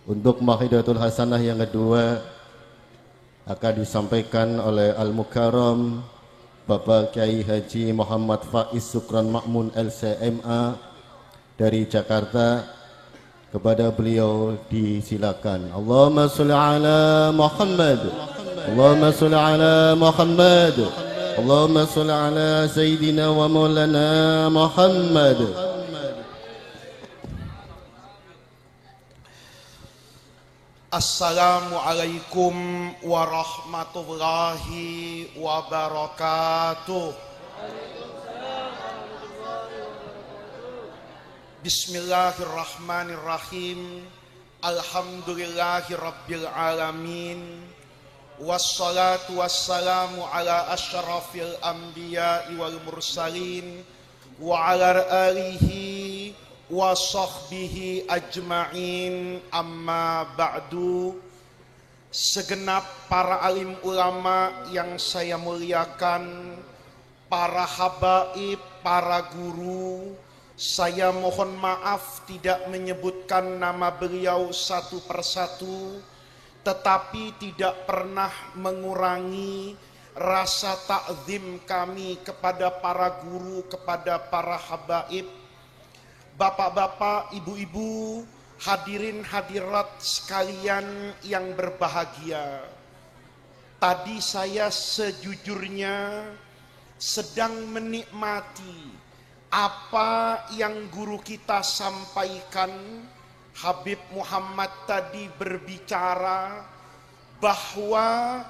Untuk Mahidatul Hasanah yang kedua akan disampaikan oleh Al-Mukarram Bapak Kiai Haji Muhammad Faiz Sukran Makmun LCMA dari Jakarta. Kepada beliau disilakan. Allahumma sholli ala Muhammad. Allahumma sholli ala Muhammad. Allahumma sholli ala Sayyidina wa Maulana Muhammad. Assalamualaikum warahmatullahi wabarakatuh. Bismillahirrahmanirrahim. Alhamdulillahi rabbil alamin. Wassalatu wassalamu ala asyrafil anbiya'i wal mursalin wa ala alihi wa sahbihi ajma'in, amma ba'du. Segenap para alim ulama yang saya muliakan, para habaib, para guru, saya mohon maaf tidak menyebutkan nama beliau satu persatu, tetapi tidak pernah mengurangi rasa takzim kami kepada para guru, kepada para habaib. Bapak-bapak, ibu-ibu, hadirin hadirat sekalian yang berbahagia. Tadi saya sejujurnya sedang menikmati apa yang guru kita sampaikan. Habib Muhammad tadi berbicara bahwa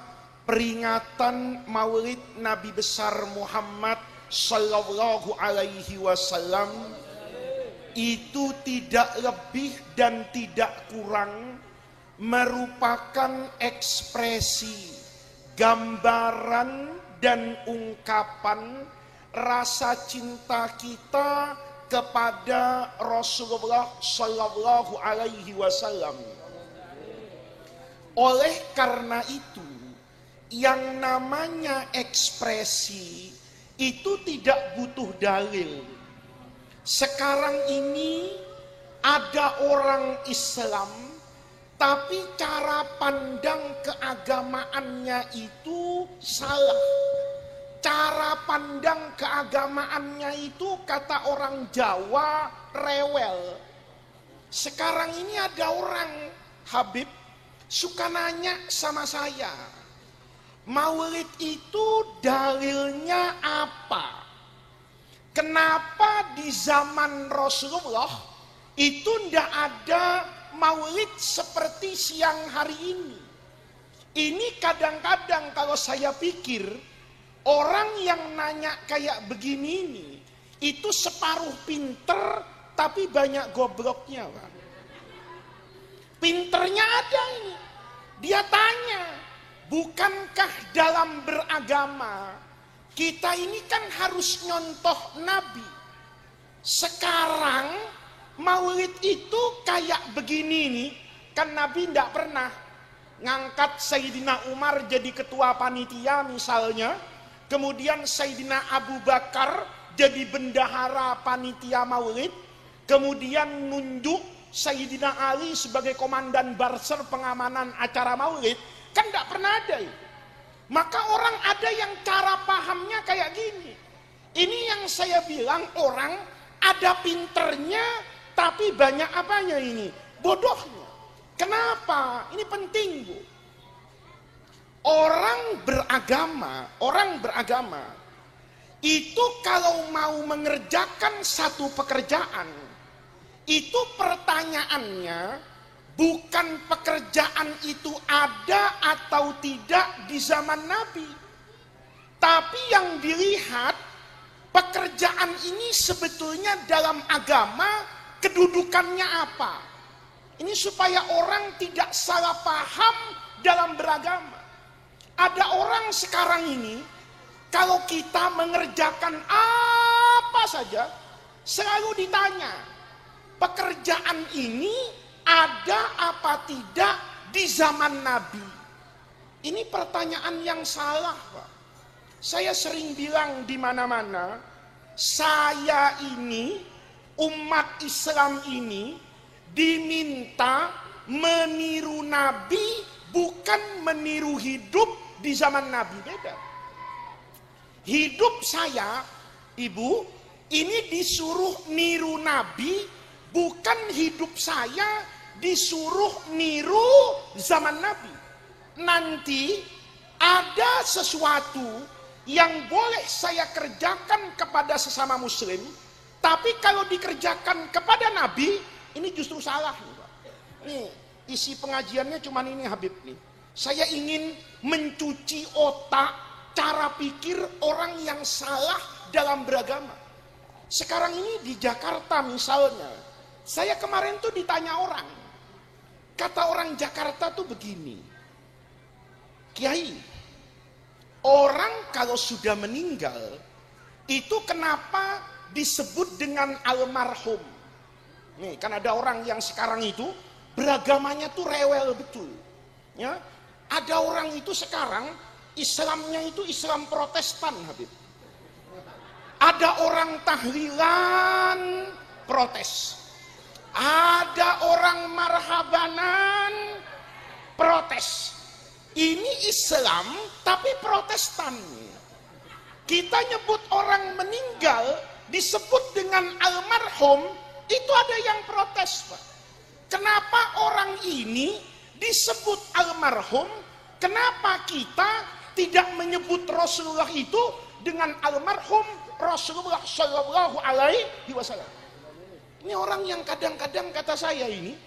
peringatan Maulid Nabi besar Muhammad sallallahu alaihi wasallam itu tidak lebih dan tidak kurang merupakan ekspresi, gambaran dan ungkapan rasa cinta kita kepada Rasulullah sallallahu alaihi wasallam. Oleh karena itu, yang namanya ekspresi itu tidak butuh dalil. Sekarang ini ada orang Islam tapi cara pandang keagamaannya itu salah. Cara pandang keagamaannya itu, kata orang Jawa, rewel. Sekarang ini ada orang, Habib, suka nanya sama saya, Maulid itu dalilnya apa? Kenapa di zaman Rasulullah itu ndak ada Maulid seperti siang hari ini? Ini kadang-kadang kalau saya pikir, orang yang nanya kayak begini ini, itu separuh pinter tapi banyak gobloknya, Pak. Pinternya ada ini. Dia tanya, bukankah dalam beragama kita ini kan harus nyontoh Nabi? Sekarang Maulid itu kayak begini nih, kan Nabi tidak pernah ngangkat Sayyidina Umar jadi ketua panitia misalnya, kemudian Sayyidina Abu Bakar jadi bendahara panitia Maulid, kemudian nunjuk Sayyidina Ali sebagai komandan Barser pengamanan acara Maulid, kan tidak pernah ada itu. Maka orang ada yang cara pahamnya kayak gini. Ini yang saya bilang, orang ada pinternya tapi banyak apanya ini? Bodohnya. Kenapa? Ini penting, Bu. Orang beragama itu kalau mau mengerjakan satu pekerjaan, itu pertanyaannya bukan pekerjaan itu ada atau tidak di zaman Nabi, tapi yang dilihat pekerjaan ini sebetulnya dalam agama kedudukannya apa. Ini supaya orang tidak salah paham dalam beragama. Ada orang sekarang ini, kalau kita mengerjakan apa saja, selalu ditanya, pekerjaan ini ada apa tidak di zaman Nabi? Ini pertanyaan yang salah, Pak. Saya sering bilang di mana-mana, saya ini, umat Islam ini, diminta meniru Nabi bukan meniru hidup di zaman Nabi, beda. Hidup saya, Ibu, ini disuruh niru Nabi, bukan hidup saya disuruh niru zaman Nabi. Nanti ada sesuatu yang boleh saya kerjakan kepada sesama muslim, tapi kalau dikerjakan kepada Nabi, ini justru salah. Nih, isi pengajiannya cuma ini Habib nih. Saya ingin mencuci otak, cara pikir orang yang salah dalam beragama. Sekarang ini di Jakarta misalnya, saya kemarin tuh ditanya orang, kata orang Jakarta tuh begini, Kiai, orang kalau sudah meninggal itu kenapa disebut dengan almarhum? Nih, kan ada orang yang sekarang itu beragamanya tuh rewel betul. Ya, ada orang itu sekarang Islamnya itu Islam Protestan, Habib. Ada orang tahlilan protes. Ada orang marhabanan protes. Ini Islam tapi Protestan. Kita nyebut orang meninggal disebut dengan almarhum, itu ada yang protes, Pak. Kenapa orang ini disebut almarhum? Kenapa kita tidak menyebut Rasulullah itu dengan almarhum Rasulullah Shallallahu Alaihi Wasallam? Ini orang yang kadang-kadang kata saya ini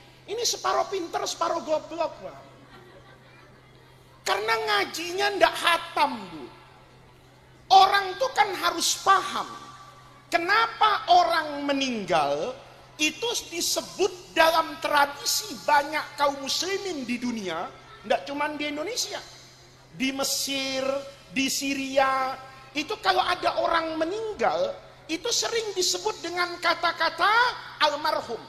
separuh pinter, separuh goblok, Pak. Karena ngajinya ndak hatam, Bu. Orang tuh kan harus paham kenapa orang meninggal itu disebut dalam tradisi banyak kaum muslimin di dunia, ndak cuma di Indonesia. Di Mesir, di Syria, itu kalau ada orang meninggal, itu sering disebut dengan kata-kata almarhum.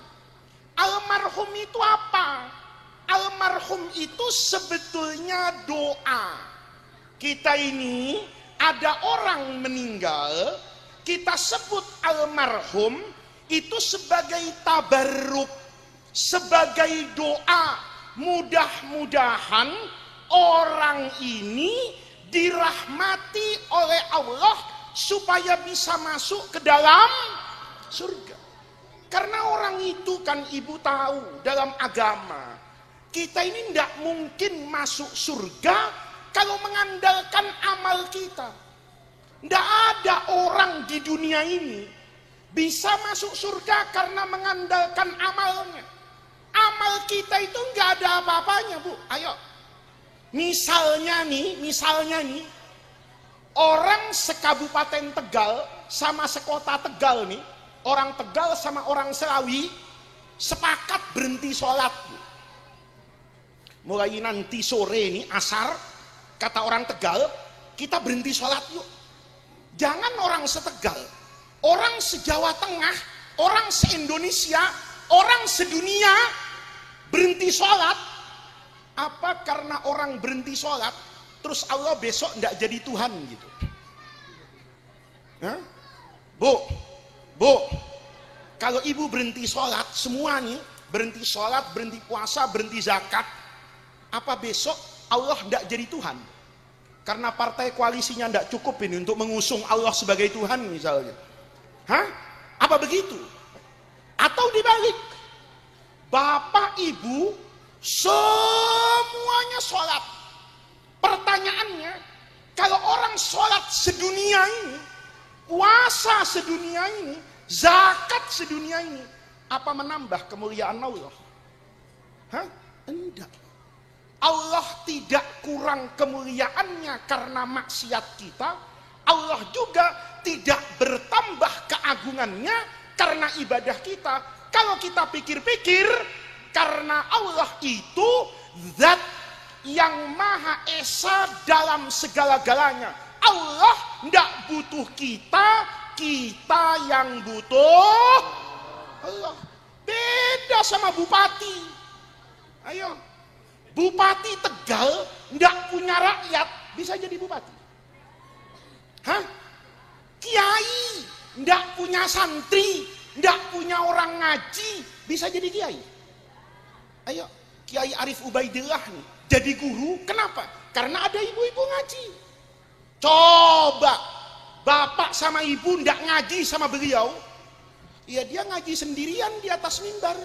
Almarhum itu apa? Almarhum itu sebetulnya doa. Kita ini ada orang meninggal, kita sebut almarhum itu sebagai tabarruk, sebagai doa. Mudah-mudahan orang ini dirahmati oleh Allah supaya bisa masuk ke dalam surga. Karena orang itu kan Ibu tahu dalam agama, kita ini tidak mungkin masuk surga kalau mengandalkan amal kita. Tidak ada orang di dunia ini bisa masuk surga karena mengandalkan amalnya. Amal kita itu nggak ada apa-apanya, Bu. Ayo, misalnya nih, orang sekabupaten Tegal sama sekota Tegal nih, orang Tegal sama orang Selawi sepakat berhenti sholat, Bu. Mulai nanti sore ini asar, kata orang Tegal, kita berhenti sholat yuk. Jangan orang setegal, orang se-Jawa Tengah, orang se-Indonesia, orang sedunia berhenti sholat. Apa karena orang berhenti sholat terus Allah besok tidak jadi Tuhan gitu? Hah? Bu, kalau Ibu berhenti sholat, semua nih berhenti sholat, berhenti puasa, berhenti zakat, apa besok Allah tidak jadi Tuhan? Karena partai koalisinya tidak cukup ini untuk mengusung Allah sebagai Tuhan misalnya. Hah? Apa begitu? Atau dibalik, Bapak Ibu semuanya sholat. Pertanyaannya, kalau orang sholat sedunia ini, puasa sedunia ini, zakat sedunia ini, apa menambah kemuliaan Allah? Hah? Enggak. Allah tidak kurang kemuliaannya karena maksiat kita. Allah juga tidak bertambah keagungannya karena ibadah kita. Kalau kita pikir-pikir, karena Allah itu zat yang maha esa dalam segala-galanya. Allah tidak butuh kita, kita yang butuh Allah. Beda sama bupati. Ayo, Bupati Tegal tidak punya rakyat, bisa jadi bupati. Hah? Kiai tidak punya santri, tidak punya orang ngaji, bisa jadi kiai. Ayo, Kiai Arif Ubaidillah nih, jadi guru, kenapa? Karena ada ibu-ibu ngaji. Coba bapak sama ibu ndak ngaji sama beliau, ya dia ngaji sendirian di atas mimbar.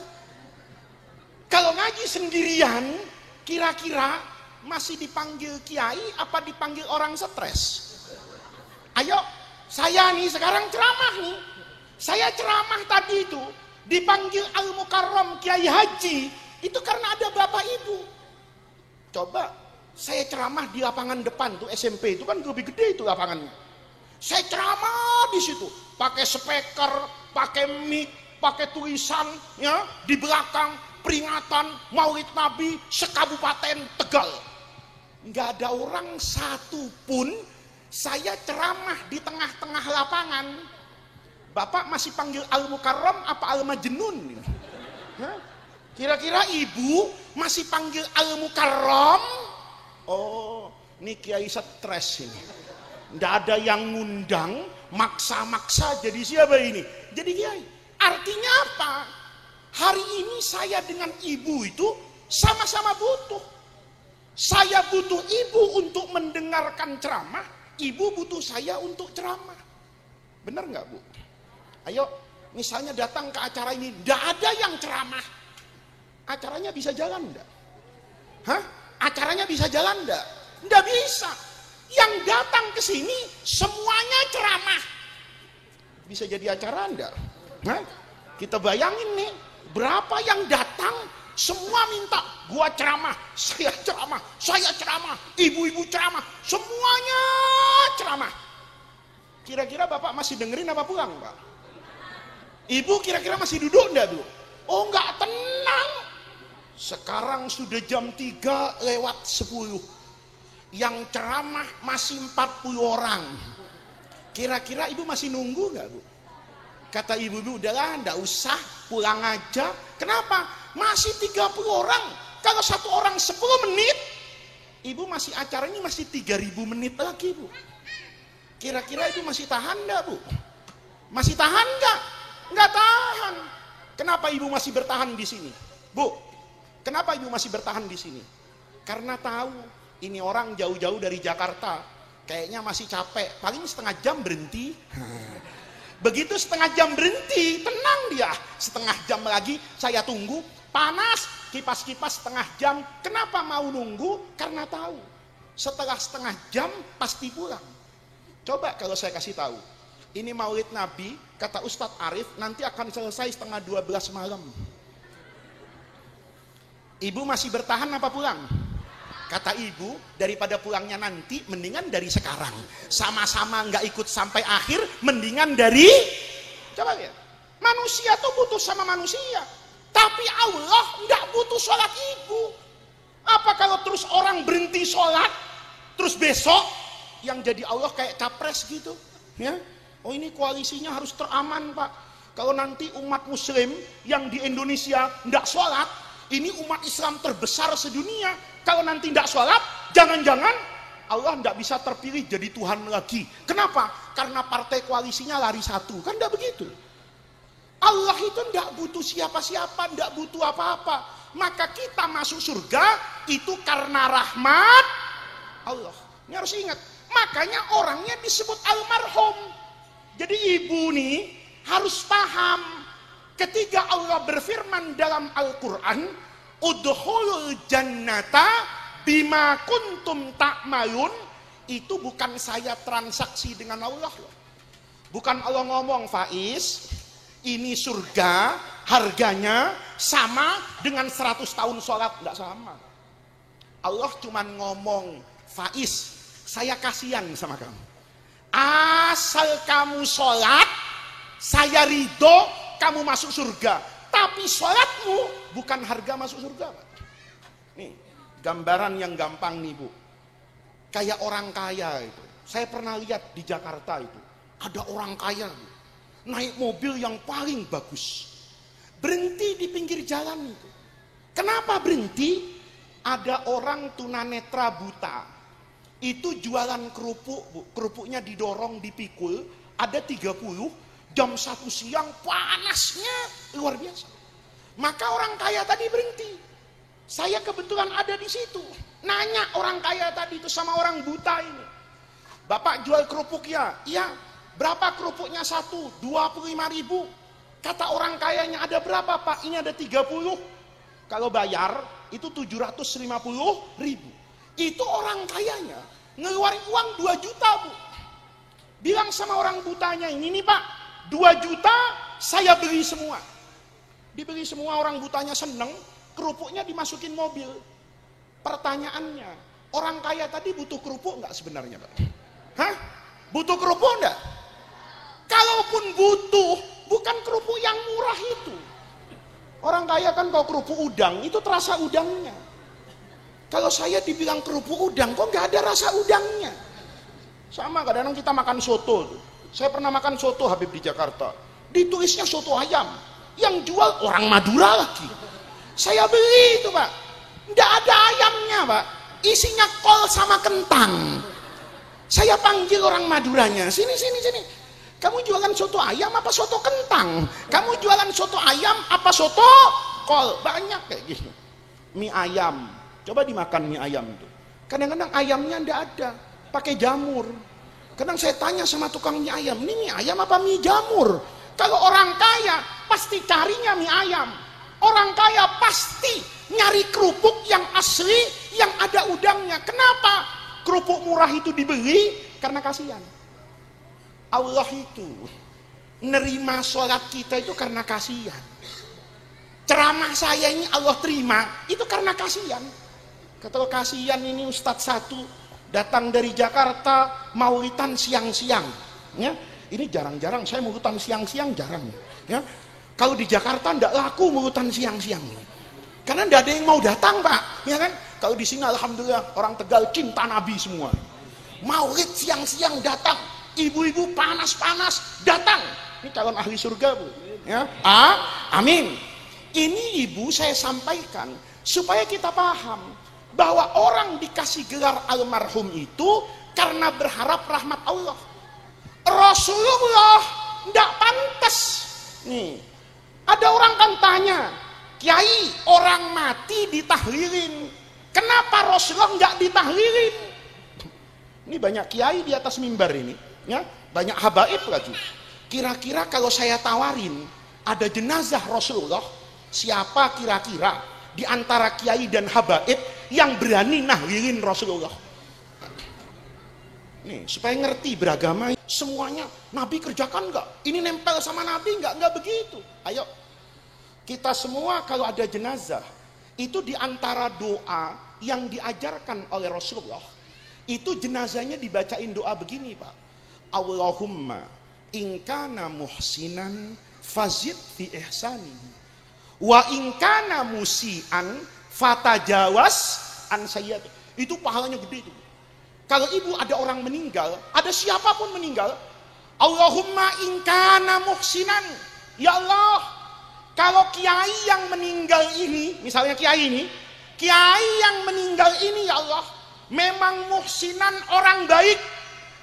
Kalau ngaji sendirian, kira-kira masih dipanggil kiai apa dipanggil orang stres? Ayo, saya nih sekarang ceramah nih. Saya ceramah tadi itu dipanggil Al-Mukarram Kiai Haji, itu karena ada bapak ibu. Coba saya ceramah di lapangan depan tuh SMP, itu kan lebih gede itu lapangannya. Saya ceramah di situ, pakai speaker, pakai mic, pakai tulisan ya, di belakang peringatan Maulid Nabi sekabupaten Tegal. Nggak ada orang satu pun. Saya ceramah di tengah-tengah lapangan. Bapak masih panggil Al-Mukarram apa Al-Majnun? Kira-kira ibu masih panggil Al-Mukarram? Oh, ini kiai stres ini. Nggak ada yang ngundang, maksa-maksa jadi siapa ini? Jadi kiai. Artinya apa? Hari ini saya dengan ibu itu sama-sama butuh. Saya butuh ibu untuk mendengarkan ceramah, ibu butuh saya untuk ceramah. Benar nggak, Bu? Ayo, misalnya datang ke acara ini, nggak ada yang ceramah. Acaranya bisa jalan nggak? Hah? Acaranya bisa jalan nggak? Nggak bisa. Yang datang ke sini semuanya ceramah. Bisa jadi acara nggak? Hah? Kita bayangin nih, berapa yang datang semua minta gua ceramah, saya ceramah, ibu-ibu ceramah, semuanya ceramah. Kira-kira Bapak masih dengerin apa pulang, Pak? Ibu kira-kira masih duduk enggak, Bu? Oh, enggak, tenang. Sekarang sudah jam 3:10. Yang ceramah masih 40 orang. Kira-kira Ibu masih nunggu enggak, Bu? Kata ibu-ibu, udahlah, enggak usah, pulang aja. Kenapa? Masih 30 orang. Kalau satu orang 10 menit, Ibu masih acara ini masih 3.000 menit lagi, Bu. Kira-kira Ibu masih tahan enggak, Bu? Masih tahan enggak? Enggak tahan. Kenapa Ibu masih bertahan di sini? Bu, kenapa Ibu masih bertahan di sini? Karena tahu ini orang jauh-jauh dari Jakarta, kayaknya masih capek, paling setengah jam berhenti. Begitu setengah jam berhenti, tenang dia. Setengah jam lagi saya tunggu, panas, kipas-kipas setengah jam. Kenapa mau nunggu? Karena tahu setelah setengah jam pasti pulang. Coba kalau saya kasih tahu, ini Maulid Nabi, kata Ustadz Arif, nanti akan selesai setengah 12 malam. Ibu masih bertahan apa pulang? Kata ibu, daripada pulangnya nanti, mendingan dari sekarang. Sama-sama nggak ikut sampai akhir, mendingan dari... Coba lihat, manusia tuh butuh sama manusia. Tapi Allah nggak butuh sholat ibu. Apa kalau terus orang berhenti sholat, terus besok, yang jadi Allah kayak capres gitu? Ya? Oh, ini koalisinya harus teraman, Pak. Kalau nanti umat muslim yang di Indonesia nggak sholat, ini umat Islam terbesar sedunia. Kalau nanti tidak sholat, jangan-jangan Allah tidak bisa terpilih jadi Tuhan lagi. Kenapa? Karena partai koalisinya lari satu. Kan tidak begitu. Allah itu tidak butuh siapa-siapa, tidak butuh apa-apa. Maka kita masuk surga itu karena rahmat Allah. Ini harus ingat. Makanya orangnya disebut almarhum. Jadi ibu nih harus paham. Ketika Allah berfirman dalam Al-Quran, udkhulul jannata bima kuntum ta'malun, itu bukan saya transaksi dengan Allah. Bukan Allah ngomong, Faiz, ini surga harganya sama dengan 100 tahun sholat. Enggak sama. Allah cuma ngomong, Faiz, saya kasihan sama kamu. Asal kamu sholat, saya ridho kamu masuk surga. Tapi sholatmu bukan harga masuk surga, Pak. Nih, gambaran yang gampang nih, Bu. Kayak orang kaya itu. Saya pernah lihat di Jakarta itu. Ada orang kaya, Bu. Naik mobil yang paling bagus. Berhenti di pinggir jalan itu. Kenapa berhenti? Ada orang tunanetra buta. Itu jualan kerupuk, Bu. Kerupuknya didorong, dipikul. Ada 30. Jam 1 siang panasnya luar biasa. Maka orang kaya tadi berhenti. Saya kebetulan ada di situ. Nanya orang kaya tadi itu sama orang buta ini. Bapak jual kerupuk ya? Iya. Berapa kerupuknya satu? 25.000. Kata orang kayanya, ada berapa Pak? Ini ada 30. Kalau bayar itu 750.000. Itu orang kayanya ngeluarin uang 2 juta Bu. Bilang sama orang butanya, ini nih Pak, 2 juta saya beli semua. Dibeli semua, orang butanya seneng, kerupuknya dimasukin mobil. Pertanyaannya, orang kaya tadi butuh kerupuk nggak sebenarnya Pak? Hah? Butuh kerupuk enggak? Kalaupun butuh, bukan kerupuk yang murah itu. Orang kaya kan kalau kerupuk udang, itu terasa udangnya. Kalau saya dibilang kerupuk udang, kok nggak ada rasa udangnya? Sama kadang-kadang kita makan soto. Saya pernah makan soto Habib di Jakarta. Ditulisnya soto ayam. Yang jual orang Madura lagi. Saya beli itu Pak. Nggak ada ayamnya Pak. Isinya kol sama kentang. Saya panggil orang Maduranya. Sini. Kamu jualan soto ayam apa soto kentang? Kamu jualan soto ayam apa soto kol? Banyak kayak gitu. Mie ayam. Coba dimakan mie ayam itu. Kadang-kadang ayamnya nggak ada. Pakai jamur. Kadang saya tanya sama tukang mie ayam, ini mie ayam apa mie jamur? Kalau orang kaya pasti carinya mie ayam. Orang kaya pasti nyari kerupuk yang asli, yang ada udangnya. Kenapa? Kerupuk murah itu dibeli karena kasihan. Allah itu nerima sholat kita itu karena kasihan. Ceramah saya ini Allah terima itu karena kasihan. Kata kasihan ini Ustadz satu datang dari Jakarta maulidan siang-siang. Ya, ini jarang-jarang saya maulidan siang-siang, jarang. Ya, kalau di Jakarta ndak laku maulidan siang-siang. Karena ndak ada yang mau datang Pak, ya kan? Kalau di sini alhamdulillah orang Tegal cinta Nabi semua. Maulid siang-siang datang, ibu-ibu panas-panas datang. Ini calon ahli surga Bu. Ya, amin. Ini Ibu saya sampaikan supaya kita paham bahwa orang dikasih gelar almarhum itu karena berharap rahmat Allah. Rasulullah ndak pantas. Nih, ada orang kan tanya, Kiai, orang mati ditahlilin, kenapa Rasulullah nggak ditahlilin? Ini banyak kiai di atas mimbar ini, ya, banyak habaib lagi. Kira-kira kalau saya tawarin ada jenazah Rasulullah, siapa kira-kira di antara kiai dan habaib yang berani nahlilin Rasulullah? Nih, supaya ngerti beragama semuanya Nabi kerjakan nggak? Ini nempel sama Nabi nggak begitu. Ayo, kita semua kalau ada jenazah itu di antara doa yang diajarkan oleh Rasulullah itu jenazahnya dibacain doa begini Pak. Allahumma inkana muhsinan fazid fi ihsanihi wa inkana musian fatajawas an sayyid. Itu pahalanya gede itu. Kalau Ibu ada orang meninggal, ada siapapun meninggal, Allahumma inkana muhsinan, ya Allah, kalau kiai yang meninggal ini, misalnya kiai yang meninggal ini ya Allah, memang muhsinan orang baik,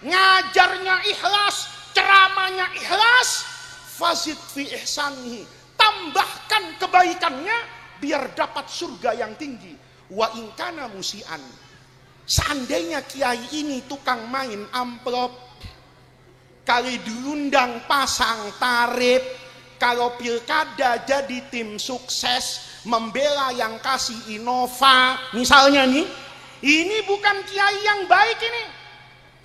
ngajarnya ikhlas, ceramahnya ikhlas, fazid fi ihsanihi, tambahkan kebaikannya biar dapat surga yang tinggi. Wa inkana musian, seandainya kiai ini tukang main amplop, kali diundang pasang tarif, kalau pilkada jadi tim sukses membela yang kasih Innova misalnya nih, ini bukan kiai yang baik ini.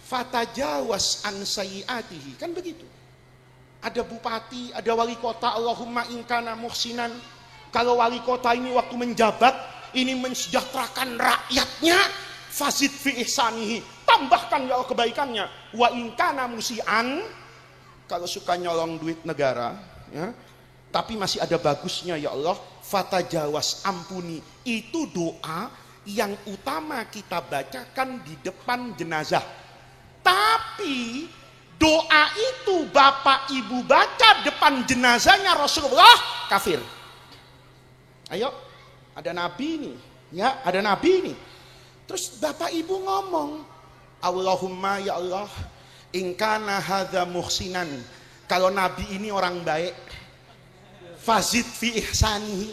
Fatajawas an sayyiatihi, kan begitu. Ada bupati, ada wali kota, Allahumma inkana muhsinan, kalau wali kota ini waktu menjabat ini mensejahterakan rakyatnya, fazid fi ihsanihi, tambahkan ya Allah kebaikannya. Wa inkana musian, kalau suka nyolong duit negara, ya, tapi masih ada bagusnya ya Allah, fatajawas, ampuni. Itu doa yang utama kita bacakan di depan jenazah. Tapi doa itu Bapak Ibu baca depan jenazahnya Rasulullah, kafir. Ayo, ada nabi nih, ya, ada nabi nih. Terus Bapak Ibu ngomong, Allahumma ya Allah, inkana hadza muhsinan, kalau nabi ini orang baik, fazid fi ihsanihi,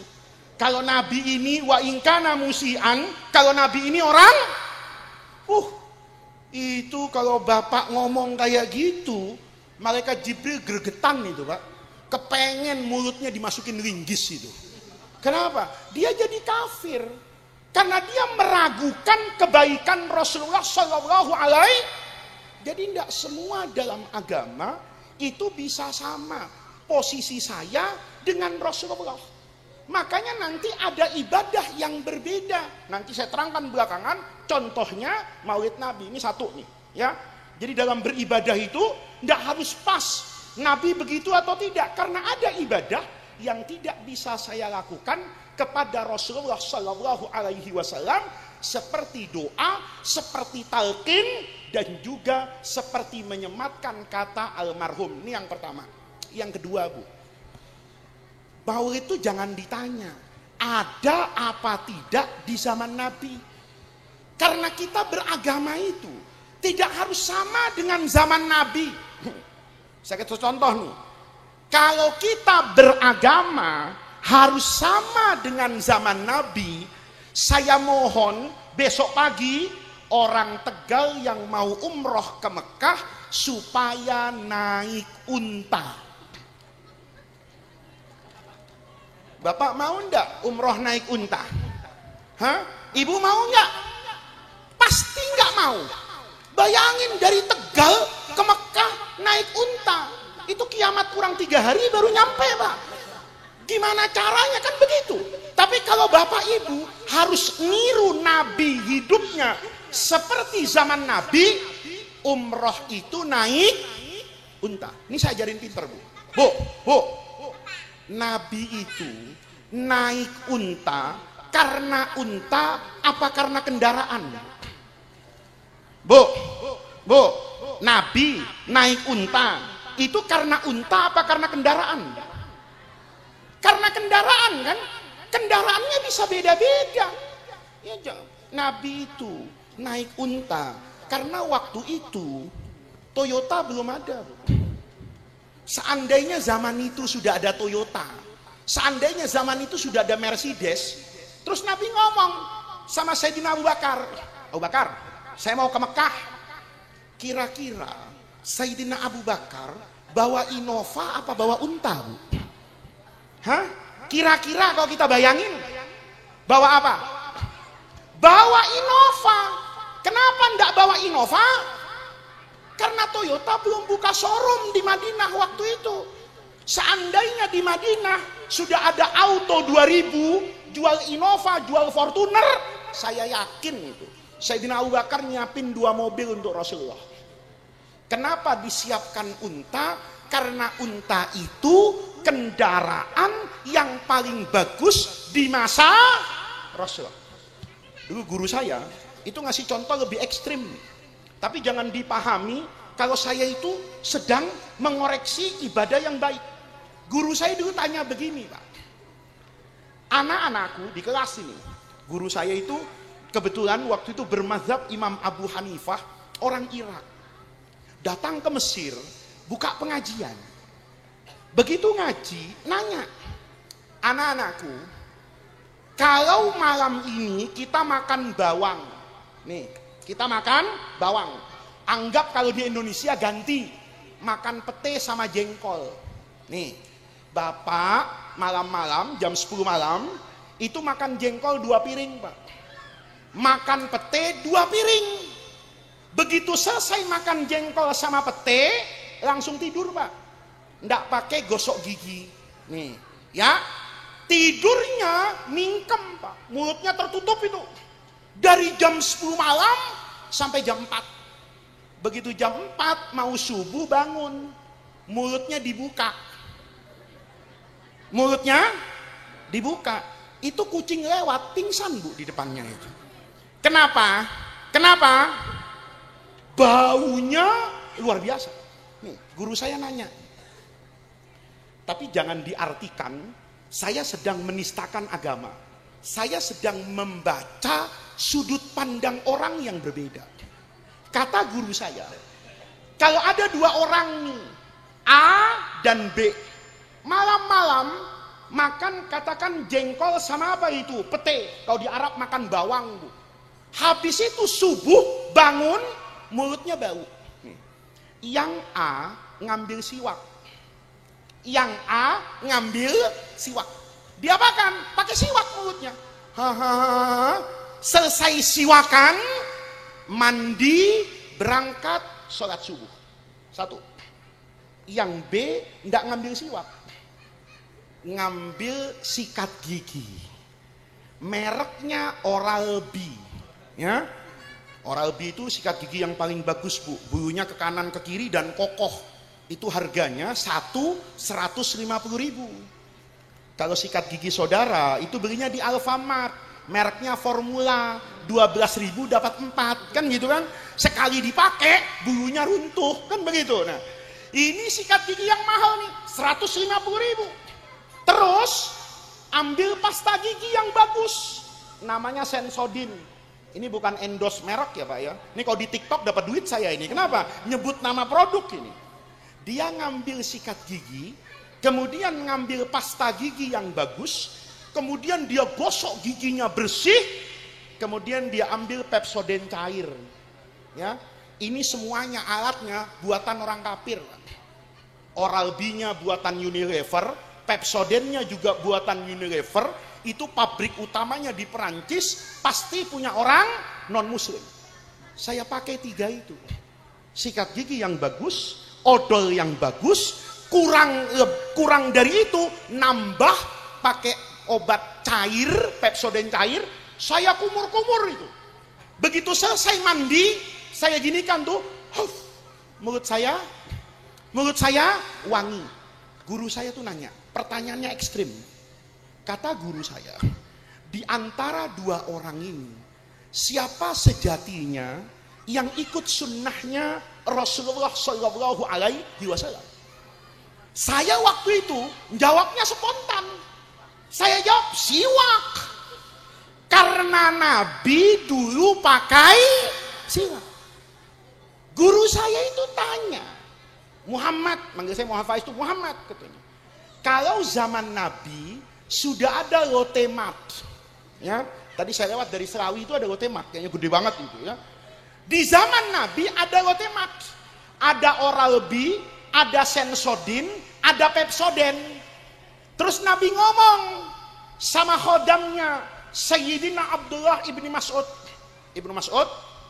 Kalau Nabi ini wa ingkana musian, kalau Nabi ini orang, itu kalau Bapak ngomong kayak gitu, malaikat Jibril gregetan itu Pak. Kepengen mulutnya dimasukin linggis itu. Kenapa? Dia jadi kafir. Karena dia meragukan kebaikan Rasulullah Sallallahu Alaihi. Jadi tidak semua dalam agama itu bisa sama posisi saya dengan Rasulullah. Makanya nanti ada ibadah yang berbeda. Nanti saya terangkan belakangan. Contohnya Maulid Nabi ini satu nih, ya. Jadi dalam beribadah itu tidak harus pas Nabi begitu atau tidak, karena ada ibadah yang tidak bisa saya lakukan kepada Rasulullah Sallallahu Alaihi Wasallam, seperti doa, seperti talqin, dan juga seperti menyematkan kata almarhum. Ini yang pertama. Yang kedua, Bu, Maulid itu jangan ditanya ada apa tidak di zaman Nabi, karena kita beragama itu tidak harus sama dengan zaman Nabi. Saya kasih contoh nih, kalau kita beragama harus sama dengan zaman Nabi, saya mohon besok pagi orang Tegal yang mau umroh ke Mekah supaya naik unta. Bapak mau enggak umroh naik unta? Hah? Ibu mau enggak? Pasti enggak mau. Bayangin dari Tegal ke Mekah naik unta, itu kiamat kurang 3 hari baru nyampe Pak. Gimana caranya, kan begitu. Tapi kalau Bapak Ibu harus niru Nabi hidupnya seperti zaman Nabi, umroh itu naik unta. Ini saya ajarin pinter Bu. Bu, Nabi itu naik unta karena unta apa karena kendaraan? Bu, Nabi naik unta itu karena unta apa karena kendaraan? Karena kendaraan kan? Kendaraannya bisa beda-beda. Ya, Nabi itu naik unta karena waktu itu Toyota belum ada. Seandainya zaman itu sudah ada Toyota, seandainya zaman itu sudah ada Mercedes, terus Nabi ngomong sama Sayyidina Abu Bakar, saya mau ke Mekah. Kira-kira Sayyidina Abu Bakar bawa Innova apa bawa unta, Bu? Hah? Kira-kira kalau kita bayangin bawa apa? Bawa Innova. Kenapa enggak bawa Innova? Karena Toyota belum buka showroom di Madinah waktu itu. Seandainya di Madinah sudah ada Auto 2000, jual Innova, jual Fortuner, saya yakin itu Sayyidina Abu Bakar nyiapin 2 mobil untuk Rasulullah. Kenapa disiapkan unta? Karena unta itu kendaraan yang paling bagus di masa Rasulullah. Dulu guru saya itu ngasih contoh lebih ekstrim. Tapi jangan dipahami kalau saya itu sedang mengoreksi ibadah yang baik. Guru saya dulu tanya begini, Pak. Anak-anakku di kelas ini, guru saya itu kebetulan waktu itu bermazhab Imam Abu Hanifah, orang Irak. Datang ke Mesir, buka pengajian. Begitu ngaji, nanya, anak-anakku, kalau malam ini kita makan bawang, nih, kita makan bawang. Anggap kalau di Indonesia ganti, makan pete sama jengkol. Nih, Bapak malam-malam, jam 10 malam, itu makan jengkol 2 piring, Pak. Makan pete 2 piring. Begitu selesai makan jengkol sama pete, langsung tidur, Pak. Nggak pakai gosok gigi. Nih, ya. Tidurnya mingkem, Pak. Mulutnya tertutup itu. Dari jam 10 malam sampai jam 4. Begitu jam 4 mau subuh bangun. Mulutnya dibuka. Mulutnya dibuka. Itu kucing lewat, pingsan, Bu, di depannya itu. Kenapa? Baunya luar biasa. Nih, guru saya nanya. Tapi jangan diartikan saya sedang menistakan agama. Saya sedang membaca sudut pandang orang yang berbeda. Kata guru saya, kalau ada 2 orang nih, A dan B, malam-malam makan katakan jengkol sama apa itu? Pete. Kalau di Arab makan bawang, Bu. Habis itu subuh bangun, mulutnya bau. Yang A ngambil siwak. Yang A ngambil siwak. Diapakan? Pakai siwak mulutnya. Selesai siwakan, mandi, berangkat, sholat subuh. Satu. Yang B nggak ngambil siwak, ngambil sikat gigi. Mereknya Oral-B. Ya, Oral-B itu sikat gigi yang paling bagus, Bu. Bulunya ke kanan ke kiri dan kokoh. Itu harganya 150.000. Kalau sikat gigi saudara itu belinya di Alfamart, mereknya Formula, 12.000 dapat 4, kan gitu kan? Sekali dipakai bulunya runtuh, kan begitu. Nah, ini sikat gigi yang mahal nih, 150.000. Terus ambil pasta gigi yang bagus, namanya Sensodyne. Ini bukan endorse merek ya Pak ya. Ini kalau di TikTok dapat duit saya ini. Kenapa? Nyebut nama produk ini. Dia ngambil sikat gigi, kemudian ngambil pasta gigi yang bagus, kemudian dia gosok giginya bersih, kemudian dia ambil Pepsodent cair. Ya, ini semuanya alatnya buatan orang kafir. Oral-B-nya buatan Unilever, Pepsodent-nya juga buatan Unilever. Itu pabrik utamanya di Perancis, pasti punya orang non muslim. Saya pakai 3 itu. Sikat gigi yang bagus, odol yang bagus, kurang dari itu nambah pakai obat cair, Pepsodent cair, saya kumur-kumur itu. Begitu selesai mandi, saya ginikan tuh, mulut saya wangi. Guru saya tuh nanya, pertanyaannya ekstrim. Kata guru saya, di antara 2 orang ini, siapa sejatinya yang ikut sunnahnya Rasulullah Shallallahu Alaihi Wasallam? Saya waktu itu jawabnya spontan. Saya jawab siwak, karena Nabi dulu pakai siwak. Guru saya itu tanya, Muhammad, manggil saya Muhammad Faiz itu Muhammad katanya. Kalau zaman Nabi sudah ada lotemat, ya. Tadi saya lewat dari Serawi itu ada lotemat, kayaknya gede banget itu, ya. Di zaman Nabi ada lotemat, ada Oral-B, ada Sensodyne, ada Pepsodent. Terus Nabi ngomong sama khodamnya Sayyidina Abdullah ibni Mas'ud. Ibnu Mas'ud,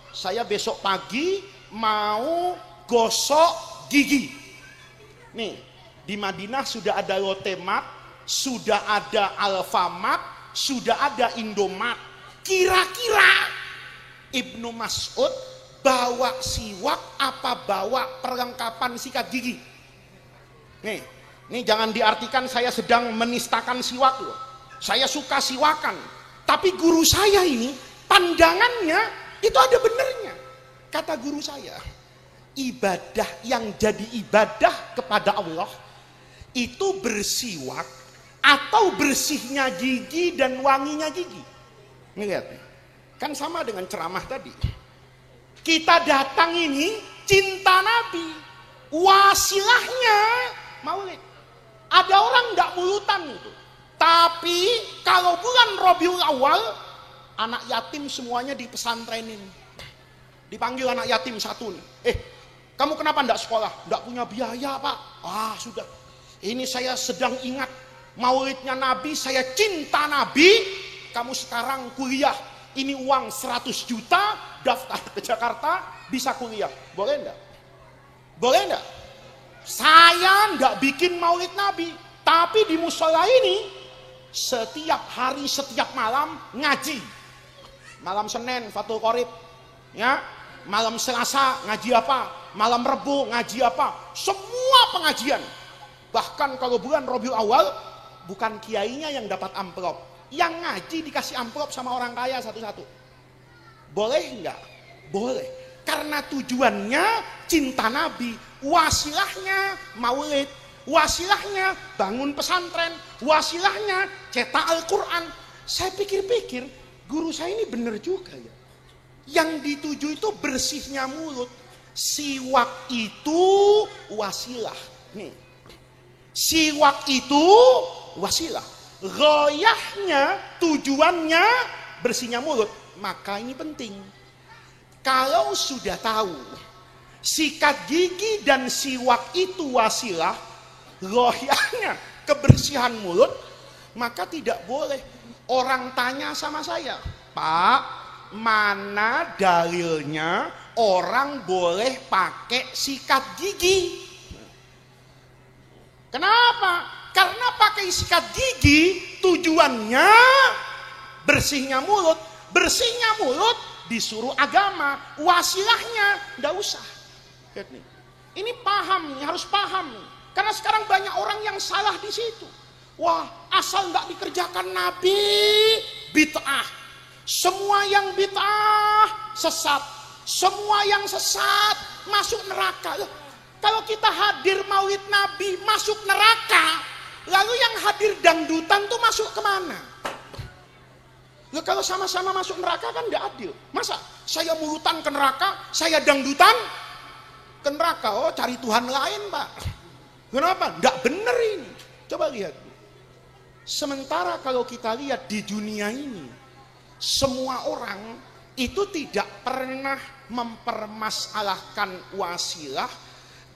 saya besok pagi mau gosok gigi. Nih, di Madinah sudah ada lotemat, sudah ada Alfamart, sudah ada Indomaret. Kira-kira Ibnu Mas'ud bawa siwak apa bawa perlengkapan sikat gigi? Nih jangan diartikan saya sedang menistakan siwak loh. Saya suka siwakan. Tapi guru saya ini pandangannya itu ada benernya. Kata guru saya, ibadah yang jadi ibadah kepada Allah itu bersiwak atau bersihnya gigi dan wanginya gigi. Nih lihat, kan sama dengan ceramah tadi. Kita datang ini cinta Nabi, wasilahnya maulid. Ada orang nggak mulutan itu, tapi kalau bulan Rabiul Awal, anak yatim semuanya di pesantrenin. Dipanggil anak yatim satu nih, kamu kenapa nggak sekolah? Nggak punya biaya Pak. Sudah, ini saya sedang ingat maulidnya Nabi, saya cinta Nabi, kamu sekarang kuliah, ini uang 100 juta, daftar ke Jakarta, bisa kuliah, boleh enggak? Boleh enggak? Saya enggak bikin maulid Nabi, tapi di musola ini, setiap hari, setiap malam, ngaji. Malam Senin, Fathul Qorib, ya, malam Selasa, ngaji apa, malam Rebu, ngaji apa, semua pengajian. Bahkan kalau bulan Rabiul Awal, bukan kiainya yang dapat amplop, yang ngaji dikasih amplop sama orang kaya satu-satu. Boleh enggak? Boleh. Karena tujuannya cinta Nabi, wasilahnya maulid, wasilahnya bangun pesantren, wasilahnya cetak Al-Quran. Saya pikir-pikir, guru saya ini benar juga ya. Yang dituju itu bersihnya mulut. Siwak itu wasilah. Nih, siwak itu wasilah. Ghoyahnya, tujuannya bersihnya mulut. Maka ini penting. Kalau sudah tahu sikat gigi dan siwak itu wasilah, ghoyahnya kebersihan mulut, maka tidak boleh orang tanya sama saya, Pak, mana dalilnya orang boleh pakai sikat gigi? Kenapa? Karena pakai sikat gigi tujuannya bersihnya mulut. Bersihnya mulut disuruh agama, wasilahnya nggak usah. Ini paham nih, harus paham nih. Karena sekarang banyak orang yang salah di situ. Wah, asal nggak dikerjakan Nabi, bid'ah. Semua yang bid'ah sesat. Semua yang sesat masuk neraka. Loh, kalau kita hadir maulid Nabi masuk neraka, lalu yang hadir dangdutan tuh masuk kemana? Loh, kalau sama-sama masuk neraka kan nggak adil. Masa saya mulutan ke neraka, saya dangdutan ke neraka? Oh, cari Tuhan lain, Pak. Kenapa? Nggak bener ini. Coba lihat. Sementara kalau kita lihat di dunia ini, semua orang itu tidak pernah mempermasalahkan wasilah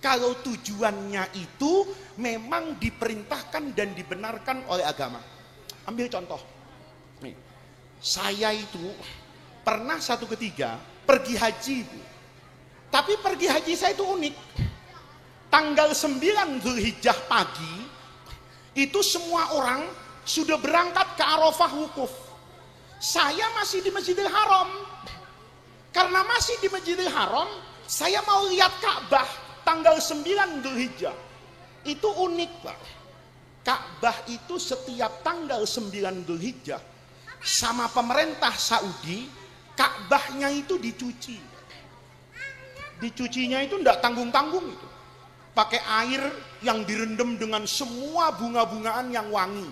kalau tujuannya itu memang diperintahkan dan dibenarkan oleh agama. Ambil contoh. Nih, saya itu pernah satu ketika pergi haji, Bu. Tapi pergi haji saya itu unik. Tanggal 9 Zulhijjah pagi, itu semua orang sudah berangkat ke Arafah wukuf. Saya masih di Masjidil Haram. Karena masih di Masjidil Haram, saya mau lihat Ka'bah tanggal 9 Zulhijjah. Itu unik, Pak. Ka'bah itu setiap tanggal 9 Zulhijjah sama pemerintah Saudi, Ka'bahnya itu dicuci. Dicucinya itu enggak tanggung-tanggung itu. Pakai air yang direndam dengan semua bunga-bungaan yang wangi.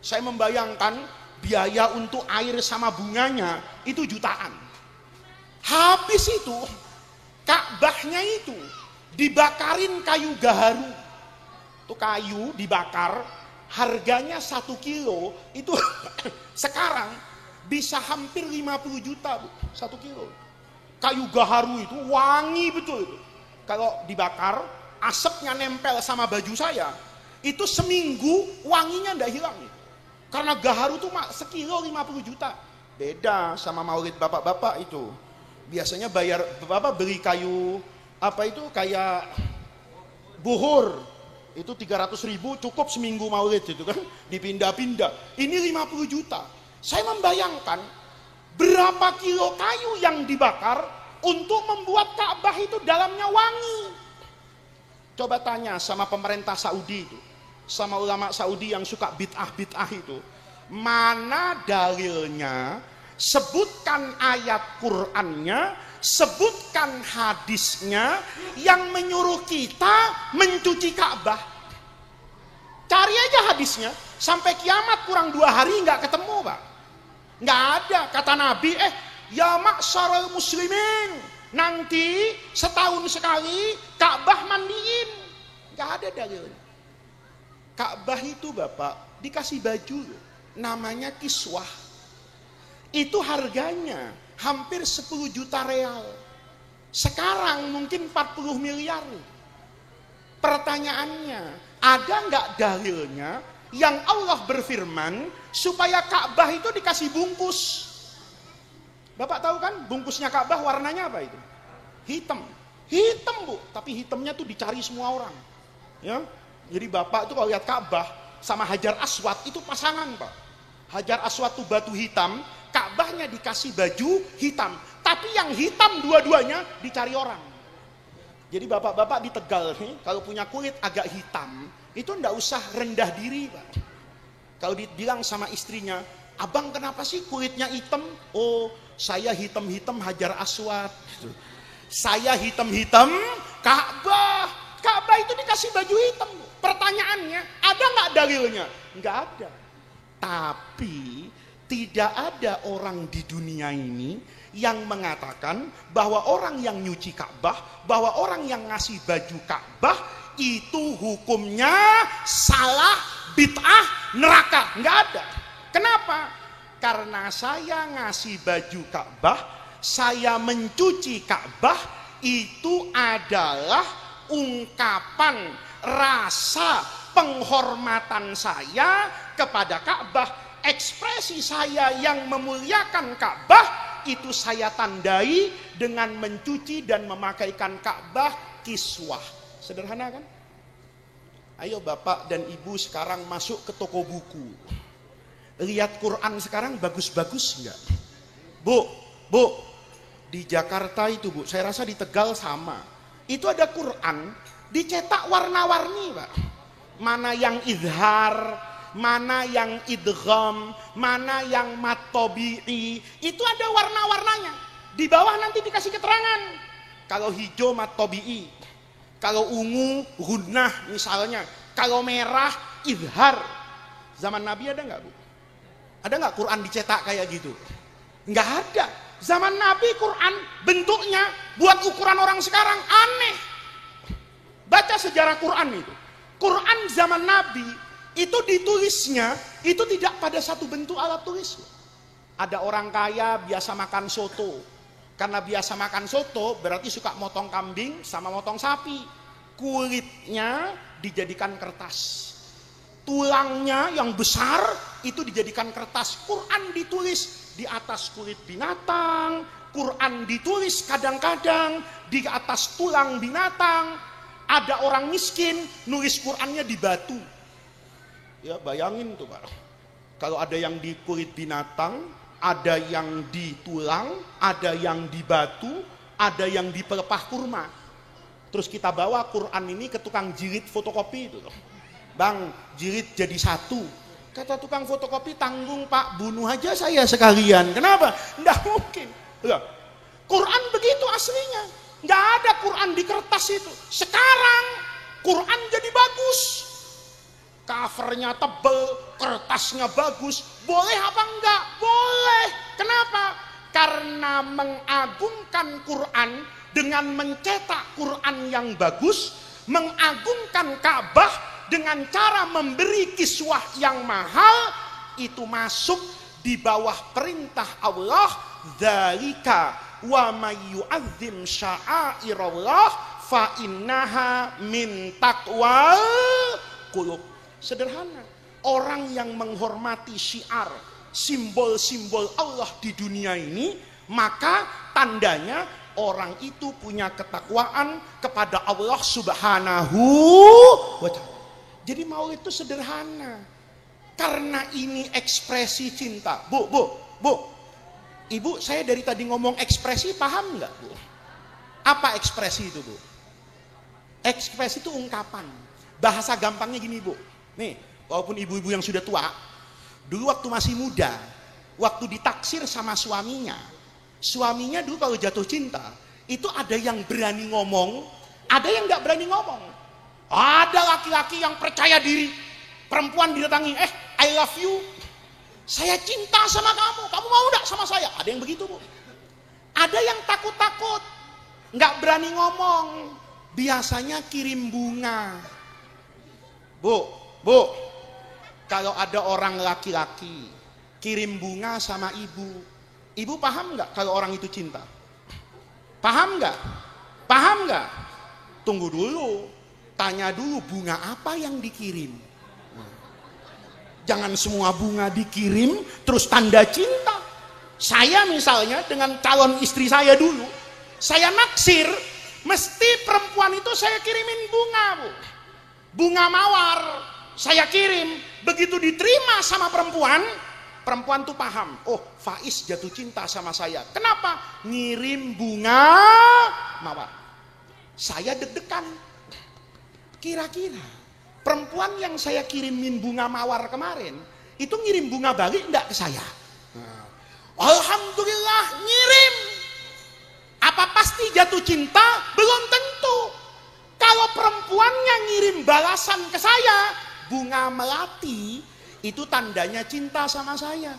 Saya membayangkan biaya untuk air sama bunganya itu jutaan. Habis itu Ka'bahnya itu dibakarin kayu gaharu. Itu kayu dibakar, harganya 1 kilo itu sekarang bisa hampir 50 juta, Bu, 1 kilo. Kayu gaharu itu wangi betul itu. Kalau dibakar, asapnya nempel sama baju saya, itu seminggu wanginya ndak hilang. Karena gaharu itu sekilo 50 juta. Beda sama maulid bapak-bapak itu. Biasanya bayar bapak beli kayu apa itu kayak buhur. Itu 300.000 cukup seminggu maulid itu kan, dipindah-pindah. Ini 50 juta. Saya membayangkan berapa kilo kayu yang dibakar untuk membuat Ka'bah itu dalamnya wangi. Coba tanya sama pemerintah Saudi itu, sama ulama Saudi yang suka bid'ah-bid'ah itu, mana dalilnya? Sebutkan ayat Qur'annya, sebutkan hadisnya yang menyuruh kita mencuci Ka'bah. Cari aja hadisnya, sampai kiamat kurang 2 hari nggak ketemu, Pak. Nggak ada. Kata Nabi, ya ma'syarul muslimin, nanti setahun sekali Ka'bah mandiin. Nggak ada dalilnya. Ka'bah itu, Bapak, dikasih baju namanya kiswah. Itu harganya hampir 10 juta real. Sekarang mungkin 40 miliar. Pertanyaannya, ada nggak dalilnya yang Allah berfirman supaya Ka'bah itu dikasih bungkus? Bapak tahu kan bungkusnya Ka'bah warnanya apa itu? Hitam. Hitam, Bu, tapi hitamnya tuh dicari semua orang. Ya. Jadi Bapak tuh kalau lihat Ka'bah sama Hajar Aswad itu pasangan, Pak. Hajar Aswad tuh batu hitam, Ka'bahnya dikasih baju hitam, tapi yang hitam dua-duanya dicari orang. Jadi bapak-bapak di Tegal nih, kalau punya kulit agak hitam, itu ndak usah rendah diri, Pak. Kalau dibilang sama istrinya, abang kenapa sih kulitnya hitam? Oh, saya hitam-hitam Hajar Aswad. Saya hitam-hitam Ka'bah. Ka'bah itu dikasih baju hitam. Pertanyaannya, ada nggak dalilnya? Nggak ada. Tapi tidak ada orang di dunia ini yang mengatakan bahwa orang yang nyuci Ka'bah, bahwa orang yang ngasih baju Ka'bah itu hukumnya salah bid'ah, neraka. Nggak ada. Kenapa? Karena saya ngasih baju Ka'bah, saya mencuci Ka'bah, itu adalah ungkapan rasa penghormatan saya kepada Ka'bah. Ekspresi saya yang memuliakan Ka'bah itu saya tandai dengan mencuci dan memakaikan Ka'bah kiswah. Sederhana kan? Ayo bapak dan ibu sekarang masuk ke toko buku, lihat Quran sekarang bagus-bagus enggak? Bu, di Jakarta itu bu, saya rasa di Tegal sama, itu ada Quran dicetak warna-warni pak. Mana yang izhar, mana yang idgham, mana yang mat tabi'i, itu ada warna-warnanya. Di bawah nanti dikasih keterangan. Kalau hijau mat tabi'i, kalau ungu gunnah misalnya, kalau merah izhar. Zaman Nabi ada nggak bu? Ada nggak Quran dicetak kayak gitu? Nggak ada. Zaman Nabi Quran bentuknya buat ukuran orang sekarang aneh. Baca sejarah Quran itu. Quran zaman Nabi itu ditulisnya itu tidak pada satu bentuk alat tulis. Ada orang kaya biasa makan soto. Karena biasa makan soto berarti suka motong kambing sama motong sapi. Kulitnya dijadikan kertas. Tulangnya yang besar itu dijadikan kertas. Quran ditulis di atas kulit binatang. Quran ditulis kadang-kadang di atas tulang binatang. Ada orang miskin nulis Qurannya di batu. Ya bayangin tuh Pak. Kalau ada yang di kulit binatang, ada yang di tulang, ada yang di batu, ada yang di pelepah kurma. Terus kita bawa Quran ini ke tukang jilid fotokopi itu loh. Bang, jilid jadi satu. Kata tukang fotokopi, tanggung Pak, bunuh aja saya sekalian. Kenapa? Nggak mungkin. Loh, Quran begitu aslinya. Nggak ada Quran di kertas itu. Sekarang Quran jadi bagus. Covernya tebel, kertasnya bagus. Boleh apa enggak? Boleh. Kenapa? Karena mengagungkan Quran dengan mencetak Quran yang bagus, mengagungkan Ka'bah dengan cara memberi kiswah yang mahal, itu masuk di bawah perintah Allah. Dzalika wa may yu'azzim sya'airallah fa innaha min taqwal qulub. Sederhana. Orang yang menghormati syiar, simbol-simbol Allah di dunia ini, maka tandanya orang itu punya ketakwaan kepada Allah Subhanahu wa ta'ala. Jadi maulid itu sederhana. Karena ini ekspresi cinta. Bu. Ibu, saya dari tadi ngomong ekspresi, paham nggak bu? Apa ekspresi itu bu? Ekspresi itu ungkapan. Bahasa gampangnya gini bu. Nih, walaupun ibu-ibu yang sudah tua, dulu waktu masih muda, waktu ditaksir sama suaminya dulu kalau jatuh cinta, itu ada yang berani ngomong, ada yang nggak berani ngomong. Ada laki-laki yang percaya diri, perempuan didatangi, I love you, saya cinta sama kamu mau nggak sama saya? Ada yang begitu bu. Ada yang takut-takut, nggak berani ngomong, biasanya kirim bunga. Bu, kalau ada orang laki-laki kirim bunga sama ibu paham nggak kalau orang itu cinta? Paham nggak? Tunggu dulu, tanya dulu bunga apa yang dikirim. Jangan semua bunga dikirim terus tanda cinta. Saya misalnya dengan calon istri saya dulu, saya naksir, mesti perempuan itu saya kirimin bunga bu. Bunga mawar saya kirim, begitu diterima sama perempuan tuh paham, oh Faiz jatuh cinta sama saya. Kenapa? Ngirim bunga mawar. Saya deg-degan. Kira-kira perempuan yang saya kirimin bunga mawar kemarin, itu ngirim bunga balik enggak ke saya? Alhamdulillah ngirim. Apa pasti jatuh cinta? Belum tentu. Kalau perempuannya ngirim balasan ke saya, bunga melati, itu tandanya cinta sama saya.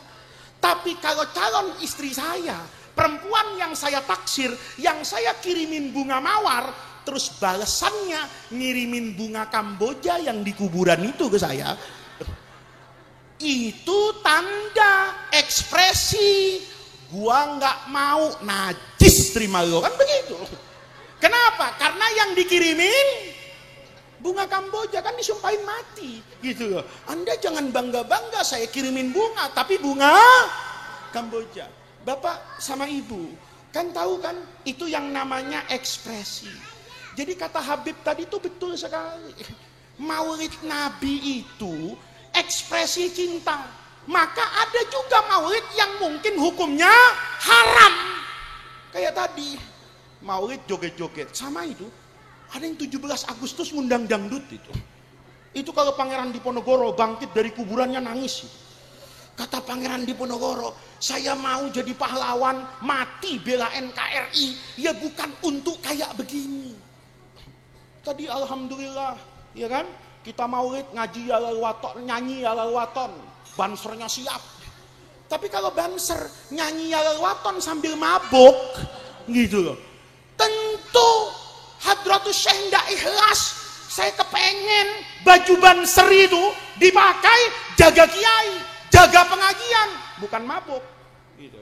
Tapi kalau calon istri saya, perempuan yang saya taksir, yang saya kirimin bunga mawar, terus balasannya ngirimin bunga Kamboja yang di kuburan itu ke saya, Itu tanda ekspresi gua nggak mau najis terima lo, kan begitu. Kenapa? Karena yang dikirimin bunga Kamboja, kan disumpahin mati gitu loh. Anda jangan bangga-bangga saya kirimin bunga, tapi bunga Kamboja. Bapak sama ibu kan tahu kan itu yang namanya ekspresi. Jadi kata Habib tadi itu betul sekali. Maulid Nabi itu ekspresi cinta. Maka ada juga maulid yang mungkin hukumnya haram. Kayak tadi maulid joget-joget. Sama itu ada yang 17 Agustus ngundang dangdut itu. Itu kalau Pangeran Diponegoro bangkit dari kuburannya nangis. Kata Pangeran Diponegoro, saya mau jadi pahlawan, mati bela NKRI. Ya bukan untuk kayak begini. Tadi alhamdulillah, ya kan? Kita maulid ngaji ya waton, nyanyi ya waton, bansernya siap. Tapi kalau banser nyanyi ya waton sambil mabuk, gitu loh. Tentu Hadratus Syekh ndak ikhlas. Saya kepengen baju banser itu dipakai jaga kiai, jaga pengajian, bukan mabuk. Gitu.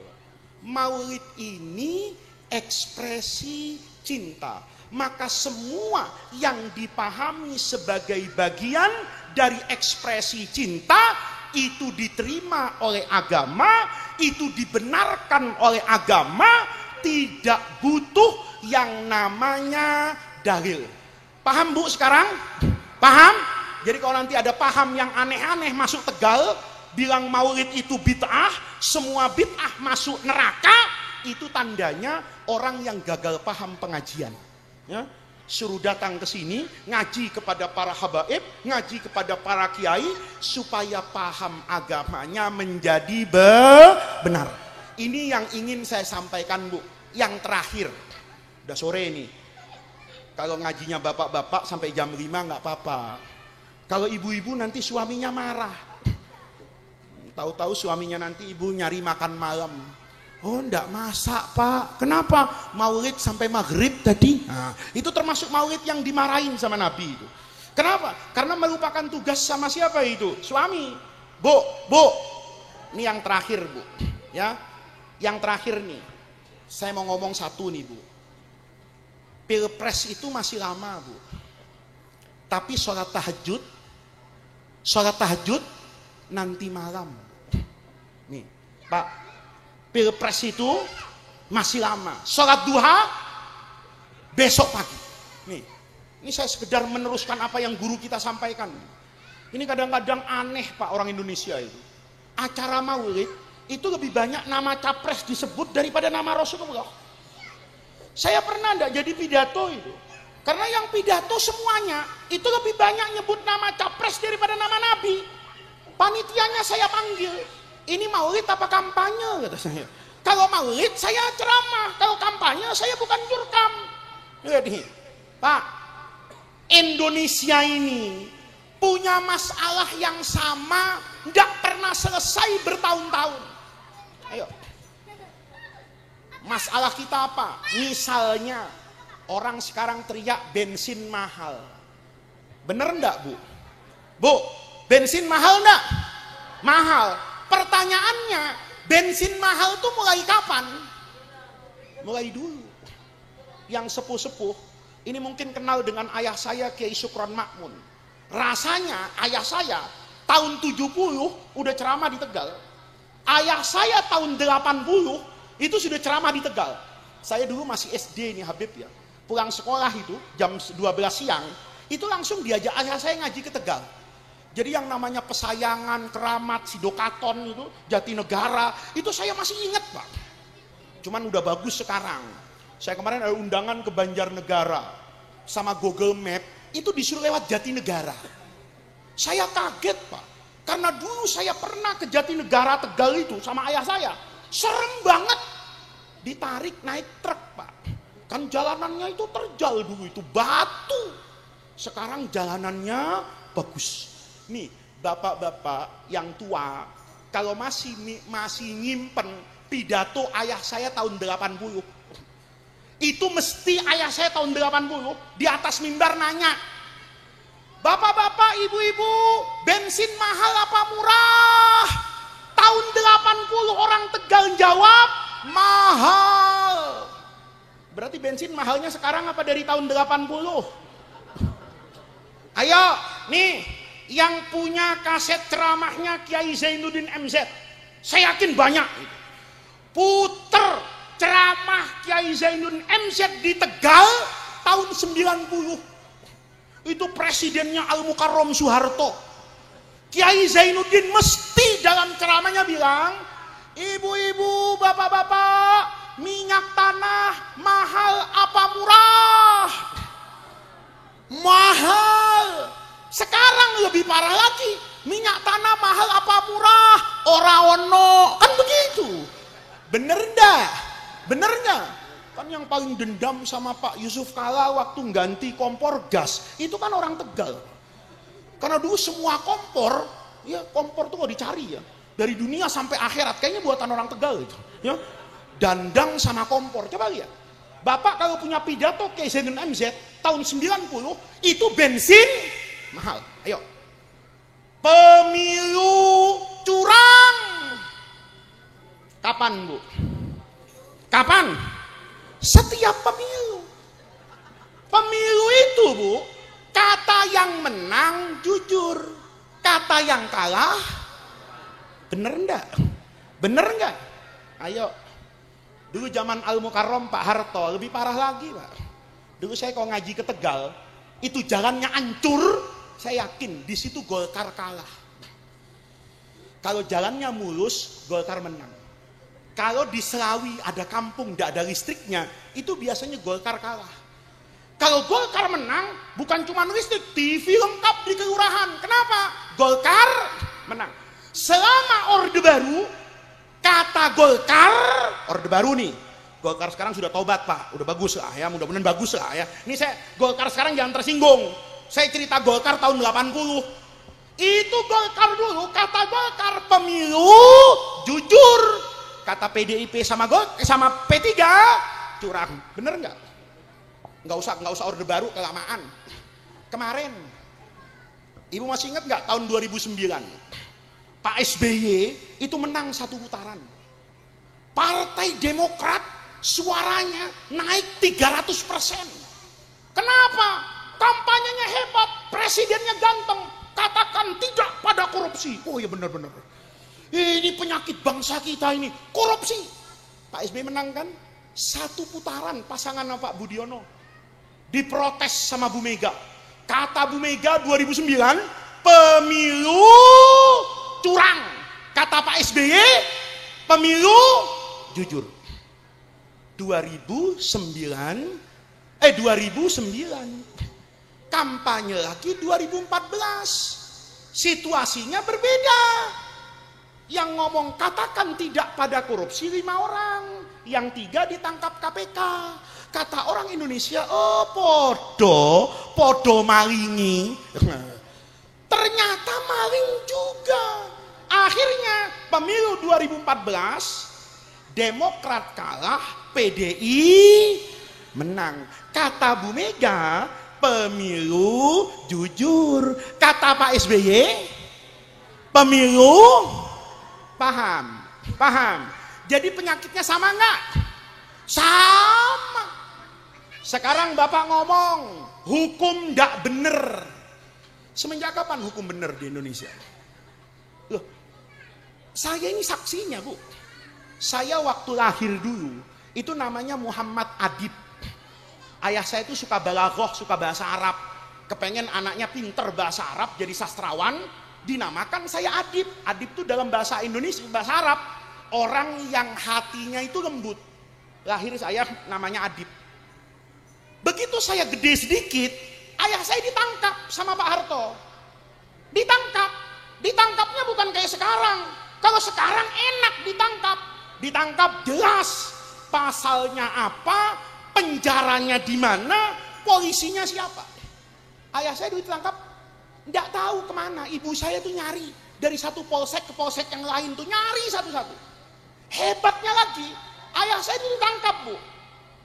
Maulid ini ekspresi cinta. Maka semua yang dipahami sebagai bagian dari ekspresi cinta itu diterima oleh agama, itu dibenarkan oleh agama, tidak butuh yang namanya dalil. Paham Bu sekarang? Paham? Jadi kalau nanti ada paham yang aneh-aneh masuk Tegal, bilang maulid itu bid'ah, semua bid'ah masuk neraka, itu tandanya orang yang gagal paham pengajian. Ya, suruh datang ke sini ngaji kepada para habaib, ngaji kepada para kiai supaya paham agamanya menjadi benar. Ini yang ingin saya sampaikan Bu. Yang terakhir, udah sore ini. Kalau ngajinya bapak-bapak sampai jam 5 nggak apa-apa. Kalau ibu-ibu nanti suaminya marah. Tahu-tahu suaminya nanti ibu nyari makan malam. Oh enggak masak Pak, kenapa? Maulid sampai maghrib tadi. Nah, itu termasuk maulid yang dimarahin sama Nabi itu. Kenapa? Karena melupakan tugas sama siapa itu? Suami. Bu, ini yang terakhir Bu. Ya, yang terakhir nih. Saya mau ngomong satu nih Bu. Pilpres itu masih lama Bu. Tapi sholat tahajud nanti malam. Nih Pak. Pilpres itu masih lama. Sholat duha besok pagi. Ini saya sekedar meneruskan apa yang guru kita sampaikan. Ini kadang-kadang aneh Pak orang Indonesia itu. Acara maulid itu lebih banyak nama capres disebut daripada nama Rasulullah. Saya pernah enggak jadi pidato itu. Karena yang pidato semuanya itu lebih banyak nyebut nama capres daripada nama Nabi. Panitianya saya panggil. Ini maulid apa kampanye kata saya. Kalau maulid saya ceramah, kalau kampanye saya bukan jurkam. Jadi, Pak, Indonesia ini punya masalah yang sama, tidak pernah selesai bertahun-tahun. Ayo. Masalah kita apa? Misalnya orang sekarang teriak bensin mahal. Bener enggak, Bu? Bu, bensin mahal enggak? Mahal. Pertanyaannya, bensin mahal tuh mulai kapan? Mulai dulu. Yang sepuh-sepuh, ini mungkin kenal dengan ayah saya Kiai Sukron Makmun. Rasanya ayah saya tahun 70 udah ceramah di Tegal. Ayah saya tahun 80 itu sudah ceramah di Tegal. Saya dulu masih SD nih Habib ya. Pulang sekolah itu jam 12 siang, itu langsung diajak ayah saya ngaji ke Tegal. Jadi yang namanya Pesayangan, Keramat, Sidokaton itu, Jatinegara, itu saya masih ingat Pak. Cuman udah bagus sekarang. Saya kemarin ada undangan ke Banjarnegara sama Google Map, itu disuruh lewat Jatinegara. Saya kaget Pak, karena dulu saya pernah ke Jatinegara Tegal itu sama ayah saya. Serem banget, ditarik naik truk Pak. Kan jalanannya itu terjal dulu, itu batu. Sekarang jalanannya bagus. Nih, bapak-bapak yang tua, kalau masih nyimpen pidato ayah saya tahun 80, itu mesti ayah saya tahun 80 di atas mimbar nanya, bapak-bapak, ibu-ibu, bensin mahal apa murah? Orang Tegal jawab, mahal. Berarti bensin mahalnya sekarang apa dari tahun 80? Ayo, nih, yang punya kaset ceramahnya Kiai Zainuddin MZ, saya yakin banyak. Puter ceramah Kiai Zainuddin MZ di Tegal tahun 90. Itu presidennya Al-Mukarram Soeharto. Kiai Zainuddin mesti dalam ceramahnya bilang, ibu-ibu, bapak-bapak, minyak tanah mahal apa murah? Mahal. Sekarang lebih parah lagi, minyak tanah mahal apa murah? Ora ono. Kan begitu. Bener ndak? Bener nggak? Kan yang paling dendam sama Pak Yusuf Kala waktu ganti kompor gas, itu kan orang Tegal. Karena dulu semua kompor, ya kompor tuh kalau dicari ya, dari dunia sampai akhirat, kayaknya buatan orang Tegal itu. Ya, dandang sama kompor, coba lihat. Bapak kalau punya pidato Kiai Zainuddin MZ tahun 90, itu bensin mahal. Ayo. Pemilu curang. Kapan, Bu? Kapan? Setiap pemilu. Pemilu itu, Bu, kata yang menang jujur, kata yang kalah bener enggak? Bener enggak? Ayo. Dulu zaman Al-Mukarram Pak Harto lebih parah lagi, Pak. Dulu saya kalau ngaji ke Tegal, itu jalannya hancur, saya yakin di situ Golkar kalah. Kalau jalannya mulus, Golkar menang. Kalau di Selawi ada kampung tidak ada listriknya, itu biasanya Golkar kalah. Kalau Golkar menang, bukan cuma listrik, TV lengkap di kelurahan. Kenapa? Golkar menang. Selama Orde Baru, kata Golkar, Orde Baru nih, Golkar sekarang sudah tobat, Pak, udah bagus lah ya, mudah-mudahan bagus lah ya. Ini saya Golkar sekarang jangan tersinggung. Saya cerita Golkar tahun 80. Itu Golkar dulu, kata Golkar pemilu jujur. Kata PDIP sama P3 curang. Bener nggak? Nggak usah Orde Baru, kelamaan. Kemarin, Ibu masih ingat nggak tahun 2009? Pak SBY itu menang satu putaran. Partai Demokrat suaranya naik 300%. Kenapa? Kampanyenya hebat, presidennya ganteng, katakan tidak pada korupsi. Oh iya benar-benar. Ini penyakit bangsa kita ini, korupsi. Pak SBY menang kan? Satu putaran pasangan sama Pak Budiono. Diprotes sama Bu Mega. Kata Bu Mega 2009, pemilu curang. Kata Pak SBY, pemilu jujur. 2009, kampanye lagi 2014. Situasinya berbeda. Yang ngomong katakan tidak pada korupsi 5 orang, yang 3 ditangkap KPK. Kata orang Indonesia, oh podo malingi. Ternyata maling juga. Akhirnya pemilu 2014, Demokrat kalah, PDI menang. Kata Bu Mega, pemilu jujur. Kata Pak SBY, pemilu paham. Jadi penyakitnya sama enggak? Sama. Sekarang Bapak ngomong hukum enggak bener. Semenjak kapan hukum bener di Indonesia? Loh, saya ini saksinya, Bu. Saya waktu lahir dulu, itu namanya Muhammad Adib. Ayah saya itu suka balaghah, suka bahasa Arab. Kepengen anaknya pinter bahasa Arab, jadi sastrawan, dinamakan saya Adib. Adib itu dalam bahasa Indonesia, bahasa Arab, orang yang hatinya itu lembut. Lahir saya namanya Adib. Begitu saya gede sedikit, ayah saya ditangkap sama Pak Harto. Ditangkapnya bukan kayak sekarang. Kalau sekarang enak ditangkap jelas pasalnya apa, penjaranya di mana, polisinya siapa. Ayah saya ditangkap, nggak tahu kemana. Ibu saya tuh nyari dari satu polsek ke polsek yang lain tuh nyari satu-satu. Hebatnya lagi, ayah saya itu ditangkap, Bu.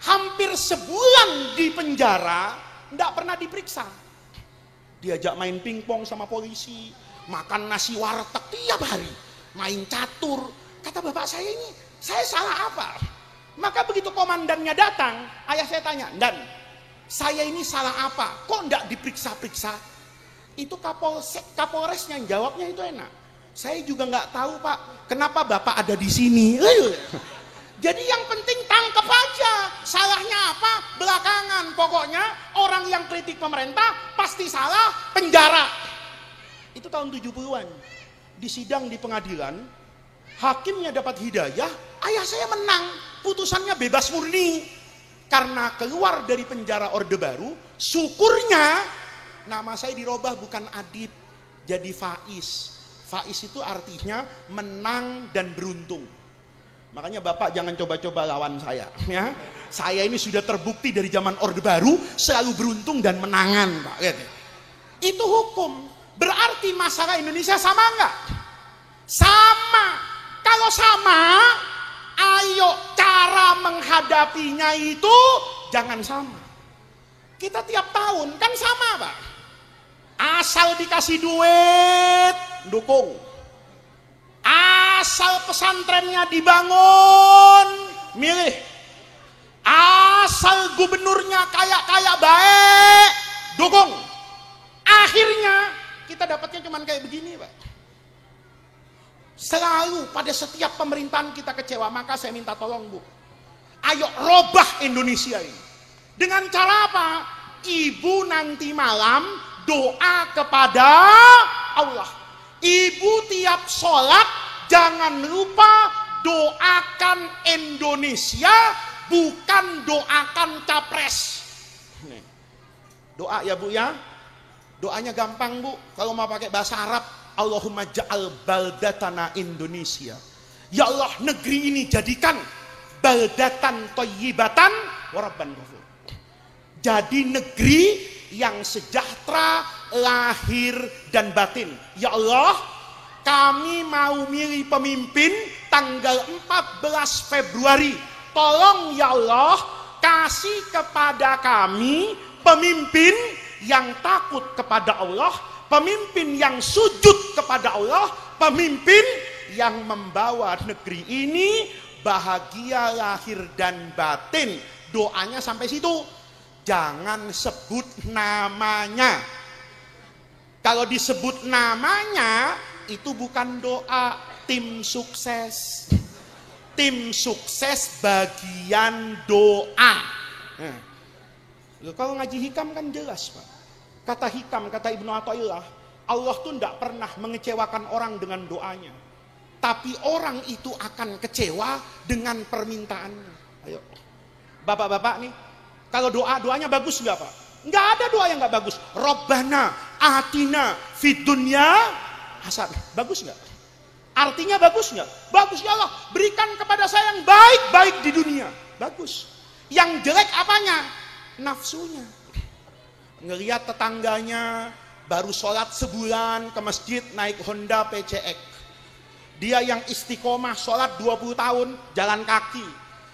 Hampir sebulan di penjara, nggak pernah diperiksa. Diajak main pingpong sama polisi, makan nasi warteg tiap hari, main catur. Kata bapak saya ini, saya salah apa? Maka begitu komandannya datang, ayah saya tanya, Dan, saya ini salah apa? Kok enggak diperiksa-periksa? Itu Kapolresnya yang jawabnya itu enak. Saya juga nggak tahu Pak, kenapa Bapak ada di sini. Jadi yang penting tangkap aja. Salahnya apa? Belakangan. Pokoknya orang yang kritik pemerintah pasti salah, penjara. Itu tahun 70-an. Di sidang di pengadilan, hakimnya dapat hidayah, ayah saya menang. Putusannya bebas murni. Karena keluar dari penjara Orde Baru, syukurnya nama saya dirubah bukan Adib, jadi Faiz. Faiz itu artinya menang dan beruntung. Makanya Bapak jangan coba-coba lawan saya, ya. Saya ini sudah terbukti dari zaman Orde Baru selalu beruntung dan menangan, Pak. Itu hukum. Berarti masalah Indonesia sama enggak? Sama. Kalau sama, ayo cara menghadapinya itu jangan sama. Kita tiap tahun kan sama, Pak. Asal dikasih duit, dukung. Asal pesantrennya dibangun, milih. Asal gubernurnya kaya-kaya baik, dukung. Akhirnya kita dapatnya cuma kayak begini, Pak. Selalu pada setiap pemerintahan kita kecewa. Maka saya minta tolong, Bu, ayo robah Indonesia ini. Dengan cara apa? Ibu nanti malam doa kepada Allah. Ibu tiap sholat jangan lupa doakan Indonesia, bukan doakan capres. Doa ya Bu ya. Doanya gampang Bu. Kalau mau pakai bahasa Arab, Allahumma ja'al baldatana Indonesia. Ya Allah, negeri ini jadikan baldatan thayyibatan wa rabban ghafur. Jadi negeri yang sejahtera lahir dan batin. Ya Allah, kami mau milih pemimpin tanggal 14 Februari. Tolong ya Allah, kasih kepada kami pemimpin yang takut kepada Allah, pemimpin yang sujud kepada Allah, pemimpin yang membawa negeri ini bahagia lahir dan batin. Doanya sampai situ. Jangan sebut namanya. Kalau disebut namanya, itu bukan doa. Tim sukses. Tim sukses bagian doa. Kalau ngaji hikam kan jelas, Pak. Kata hikam, kata Ibnu Athaillah, Allah tuh tidak pernah mengecewakan orang dengan doanya. Tapi orang itu akan kecewa dengan permintaannya. Ayo, bapak-bapak nih, kalau doanya bagus nggak Pak? Nggak ada doa yang nggak bagus. Robbana atina fid dunya hasanah. Bagus nggak? Artinya bagus nggak? Bagus ya Allah. Berikan kepada saya yang baik-baik di dunia. Bagus. Yang jelek apanya? Nafsunya. Ngelihat tetangganya baru sholat sebulan ke masjid naik Honda PCX. Dia yang istiqomah sholat 20 tahun jalan kaki.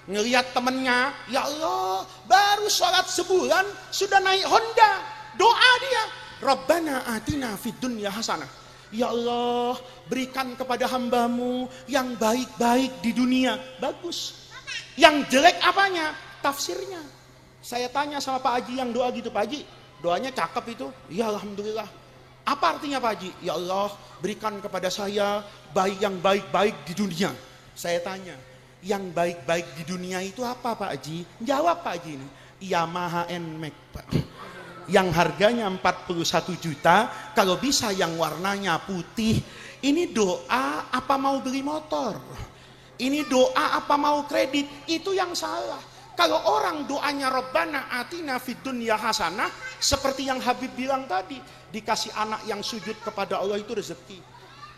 Ngelihat temennya, ya Allah, baru sholat sebulan sudah naik Honda. Doa dia, Rabbana atina fid dunya hasanah. Ya Allah, berikan kepada hambamu yang baik-baik di dunia. Bagus. Yang jelek apanya? Tafsirnya. Saya tanya sama Pak Haji yang doa gitu, Pak Haji, doanya cakep itu? Ya Alhamdulillah. Apa artinya Pak Haji? Ya Allah, berikan kepada saya yang baik-baik di dunia. Saya tanya, yang baik-baik di dunia itu apa Pak Haji? Jawab Pak Haji ini, Yamaha NMAX Pak. Yang harganya 41 juta, kalau bisa yang warnanya putih. Ini doa apa mau beli motor? Ini doa apa mau kredit? Itu yang salah. Kalau orang doanya Rabbana atina fid dunya hasanah, seperti yang Habib bilang tadi, dikasih anak yang sujud kepada Allah itu rezeki.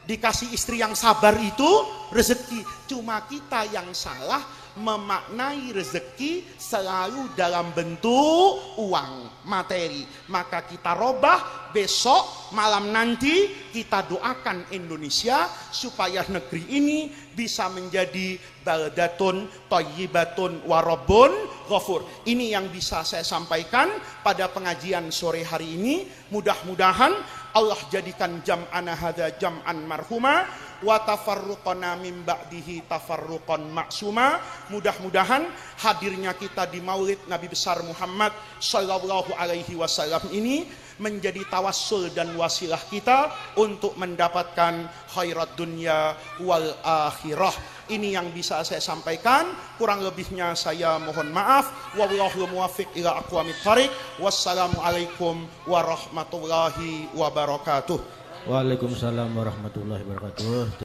Dikasih istri yang sabar itu rezeki. Cuma kita yang salah memaknai rezeki selalu dalam bentuk uang, materi. Maka kita robah, besok malam nanti kita doakan Indonesia supaya negeri ini bisa menjadi baldatun thayyibatun wa rabbun ghafur. Ini yang bisa saya sampaikan pada pengajian sore hari ini. Mudah-mudahan Allah jadikan jam'ana hadza jam'an marhuma wa tafarruqana min ba'dihi tafarruqan maksuma. Mudah-mudahan hadirnya kita di Maulid Nabi besar Muhammad sallallahu alaihi wasallam ini menjadi tawassul dan wasilah kita untuk mendapatkan khairat dunya wal akhirah. Ini yang bisa saya sampaikan, kurang lebihnya saya mohon maaf. Wallahu muwaffiq ila aqwamit thariq. Wassalamualaikum warahmatullahi wabarakatuh. Waalaikumsalam warahmatullahi wabarakatuh.